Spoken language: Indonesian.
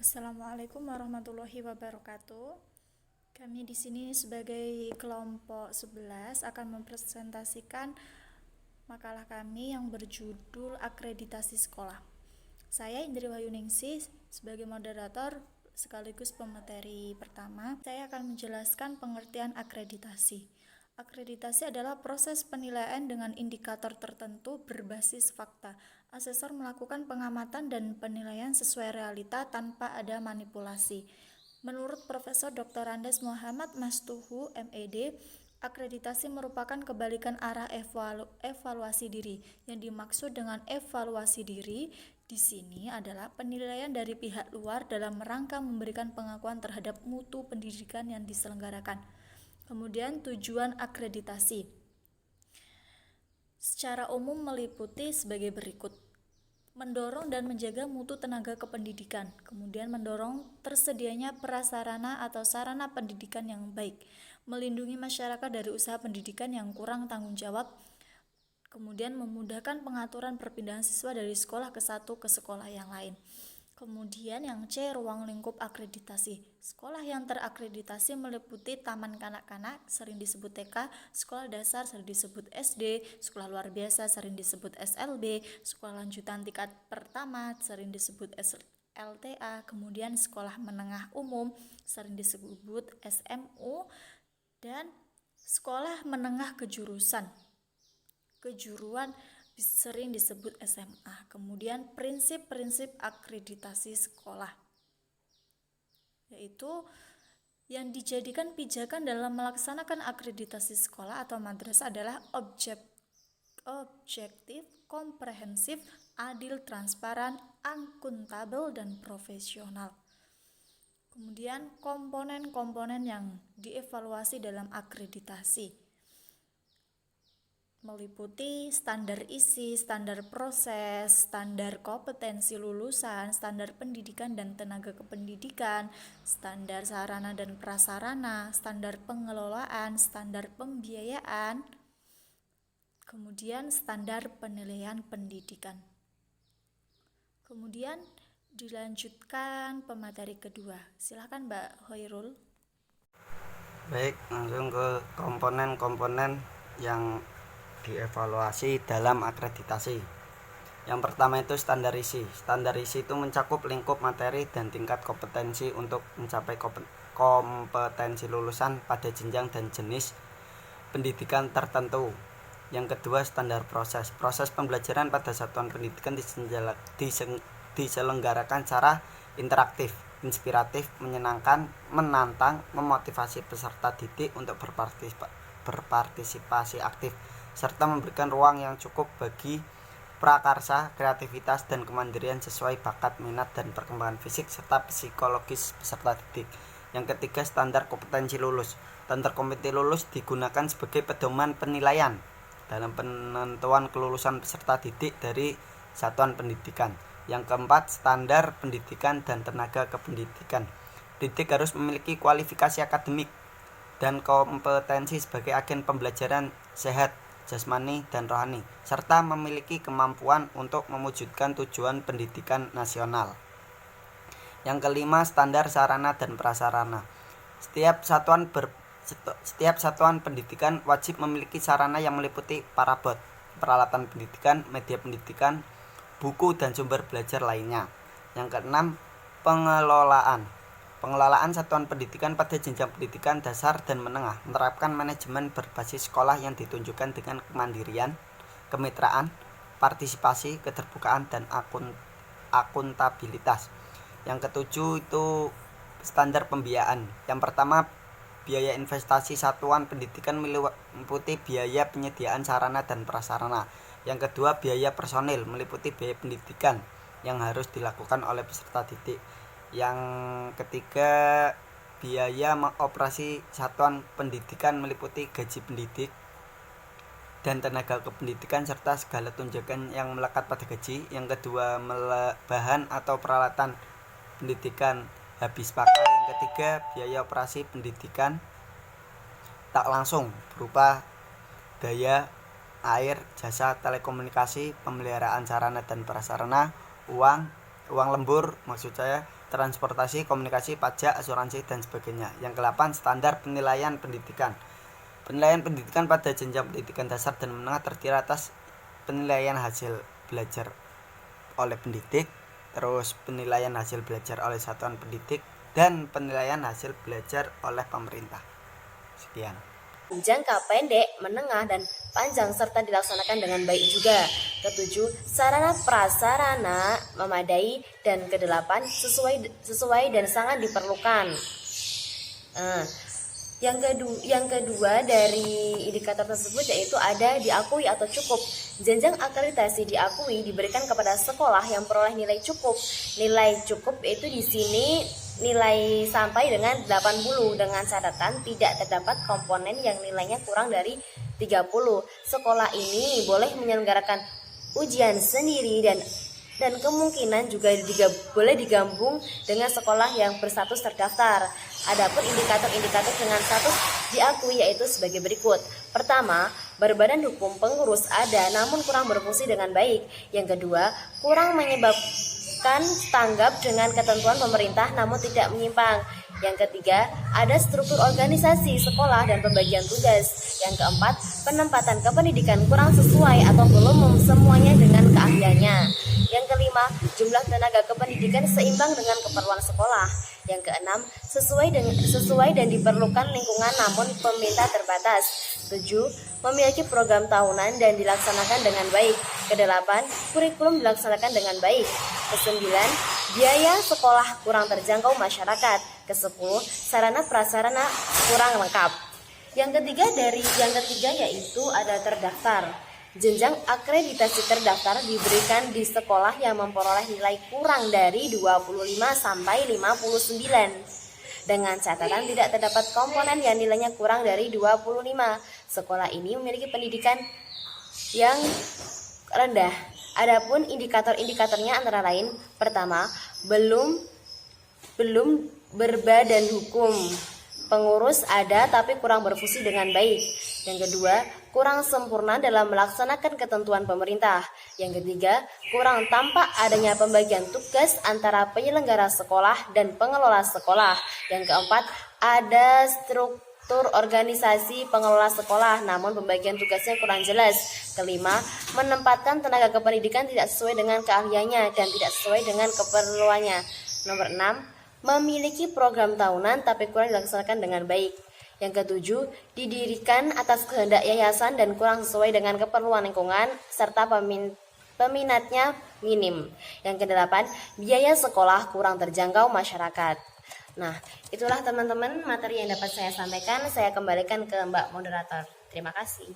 Assalamualaikum warahmatullahi wabarakatuh. Kami di sini sebagai kelompok 11 akan mempresentasikan makalah kami yang berjudul Akreditasi Sekolah. Saya Indri Wahyuningsih sebagai moderator sekaligus pemateri pertama. Saya akan menjelaskan pengertian akreditasi. Akreditasi adalah proses penilaian dengan indikator tertentu berbasis fakta. Asesor melakukan pengamatan dan penilaian sesuai realita tanpa ada manipulasi. Menurut Profesor Dr. Andes Muhammad Mastuhu, MED, akreditasi merupakan kebalikan arah evaluasi diri. Yang dimaksud dengan evaluasi diri di sini adalah penilaian dari pihak luar dalam rangka memberikan pengakuan terhadap mutu pendidikan yang diselenggarakan. Kemudian tujuan akreditasi secara umum meliputi sebagai berikut: mendorong dan menjaga mutu tenaga kependidikan, kemudian mendorong tersedianya prasarana atau sarana pendidikan yang baik, melindungi masyarakat dari usaha pendidikan yang kurang tanggung jawab, kemudian memudahkan pengaturan perpindahan siswa dari sekolah ke satu ke sekolah yang lain. Kemudian yang C, ruang lingkup akreditasi. Sekolah yang terakreditasi meliputi taman kanak-kanak, sering disebut TK, sekolah dasar sering disebut SD, sekolah luar biasa sering disebut SLB, sekolah lanjutan tingkat pertama sering disebut SLTA, kemudian sekolah menengah umum sering disebut SMU, dan sekolah menengah kejuruan sering disebut SMA. Kemudian prinsip-prinsip akreditasi sekolah, yaitu yang dijadikan pijakan dalam melaksanakan akreditasi sekolah atau madrasah adalah objektif, komprehensif, adil, transparan, akuntabel, dan profesional. Kemudian komponen-komponen yang dievaluasi dalam akreditasi meliputi standar isi, standar proses, standar kompetensi lulusan, standar pendidikan dan tenaga kependidikan, standar sarana dan prasarana, standar pengelolaan, standar pembiayaan, kemudian standar penilaian pendidikan. Kemudian dilanjutkan pemateri kedua. Silakan Mbak Hoirul. Baik, langsung ke komponen-komponen yang dievaluasi dalam akreditasi. Yang pertama itu standar isi. Standar isi itu mencakup lingkup materi dan tingkat kompetensi untuk mencapai kompetensi lulusan pada jenjang dan jenis pendidikan tertentu. Yang kedua, standar proses. Proses pembelajaran pada satuan pendidikan diselenggarakan secara interaktif, inspiratif, menyenangkan, menantang, memotivasi peserta didik untuk berpartisipasi aktif, serta memberikan ruang yang cukup bagi prakarsa, kreativitas, dan kemandirian sesuai bakat, minat, dan perkembangan fisik serta psikologis peserta didik. Yang ketiga, standar kompetensi lulus. Standar kompetensi lulus digunakan sebagai pedoman penilaian dalam penentuan kelulusan peserta didik dari satuan pendidikan. Yang keempat, standar pendidikan dan tenaga kependidikan. Didik harus memiliki kualifikasi akademik dan kompetensi sebagai agen pembelajaran sehat jasmani dan rohani, serta memiliki kemampuan untuk mewujudkan tujuan pendidikan nasional. Yang kelima, standar sarana dan prasarana. Setiap satuan pendidikan wajib memiliki sarana yang meliputi parabot, peralatan pendidikan, media pendidikan, buku, dan sumber belajar lainnya. Yang keenam, pengelolaan. Pengelolaan satuan pendidikan pada jenjang pendidikan dasar dan menengah menerapkan manajemen berbasis sekolah yang ditunjukkan dengan kemandirian, kemitraan, partisipasi, keterbukaan, dan akuntabilitas. Yang ketujuh itu standar pembiayaan. Yang pertama, biaya investasi satuan pendidikan meliputi biaya penyediaan sarana dan prasarana. Yang kedua, biaya personil meliputi biaya pendidikan yang harus dilakukan oleh peserta didik. Yang ketiga, biaya mengoperasi satuan pendidikan meliputi gaji pendidik dan tenaga kependidikan serta segala tunjangan yang melekat pada gaji. Yang kedua, bahan atau peralatan pendidikan habis pakai. Yang ketiga, biaya operasi pendidikan tak langsung berupa daya, air, jasa telekomunikasi, pemeliharaan sarana dan prasarana, uang, ruang lembur, maksud saya transportasi, komunikasi, pajak, asuransi, dan sebagainya. Yang ke-8, standar penilaian pendidikan. Penilaian pendidikan pada jenjang pendidikan dasar dan menengah terdiri atas penilaian hasil belajar oleh pendidik, terus penilaian hasil belajar oleh satuan pendidik, dan penilaian hasil belajar oleh pemerintah. Sekian. Jangka pendek, menengah, dan panjang serta dilaksanakan dengan baik juga. Ketujuh, sarana prasarana memadai, dan kedelapan, sesuai dan sangat diperlukan. Yang kedua dari indikator tersebut yaitu ada diakui atau cukup. Jenjang akreditasi diakui diberikan kepada sekolah yang peroleh nilai cukup. Nilai cukup itu di sini nilai sampai dengan 80 dengan catatan tidak terdapat komponen yang nilainya kurang dari 30. Sekolah ini boleh menyelenggarakan ujian sendiri dan kemungkinan juga boleh digabung dengan sekolah yang berstatus terdaftar. Adapun indikator-indikator dengan status diakui yaitu sebagai berikut. Pertama, berbadan hukum pengurus ada namun kurang berfungsi dengan baik. Yang kedua, kurang menyebabkan tanggap dengan ketentuan pemerintah namun tidak menyimpang. Yang ketiga, ada struktur organisasi sekolah dan pembagian tugas. Yang keempat, penempatan kependidikan kurang sesuai atau belum semuanya dengan keahliannya. Yang kelima, jumlah tenaga kependidikan seimbang dengan keperluan sekolah. Yang keenam, sesuai dan diperlukan lingkungan namun pemerintah terbatas. 7. Memiliki program tahunan dan dilaksanakan dengan baik. Kedelapan, kurikulum dilaksanakan dengan baik. Kesembilan, biaya sekolah kurang terjangkau masyarakat. Kesepuluh, sarana prasarana kurang lengkap. Yang ketiga yaitu ada terdaftar. Jenjang akreditasi terdaftar diberikan di sekolah yang memperoleh nilai kurang dari 25 sampai 59. Dengan catatan tidak terdapat komponen yang nilainya kurang dari 25. Sekolah ini memiliki pendidikan yang rendah. Adapun indikator-indikatornya antara lain, pertama, belum berbadan hukum. Pengurus ada tapi kurang berfungsi dengan baik. Yang kedua, kurang sempurna dalam melaksanakan ketentuan pemerintah. Yang ketiga, kurang tampak adanya pembagian tugas antara penyelenggara sekolah dan pengelola sekolah. Yang keempat, ada struktur organisasi pengelola sekolah namun pembagian tugasnya kurang jelas. Kelima, menempatkan tenaga kependidikan tidak sesuai dengan keahliannya dan tidak sesuai dengan keperluannya. Nomor 6, memiliki program tahunan tapi kurang dilaksanakan dengan baik. Yang ketujuh, didirikan atas kehendak yayasan dan kurang sesuai dengan keperluan lingkungan serta peminatnya minim. Yang kedelapan, biaya sekolah kurang terjangkau masyarakat. Nah, itulah teman-teman materi yang dapat saya sampaikan. Saya kembalikan ke Mbak Moderator. Terima kasih.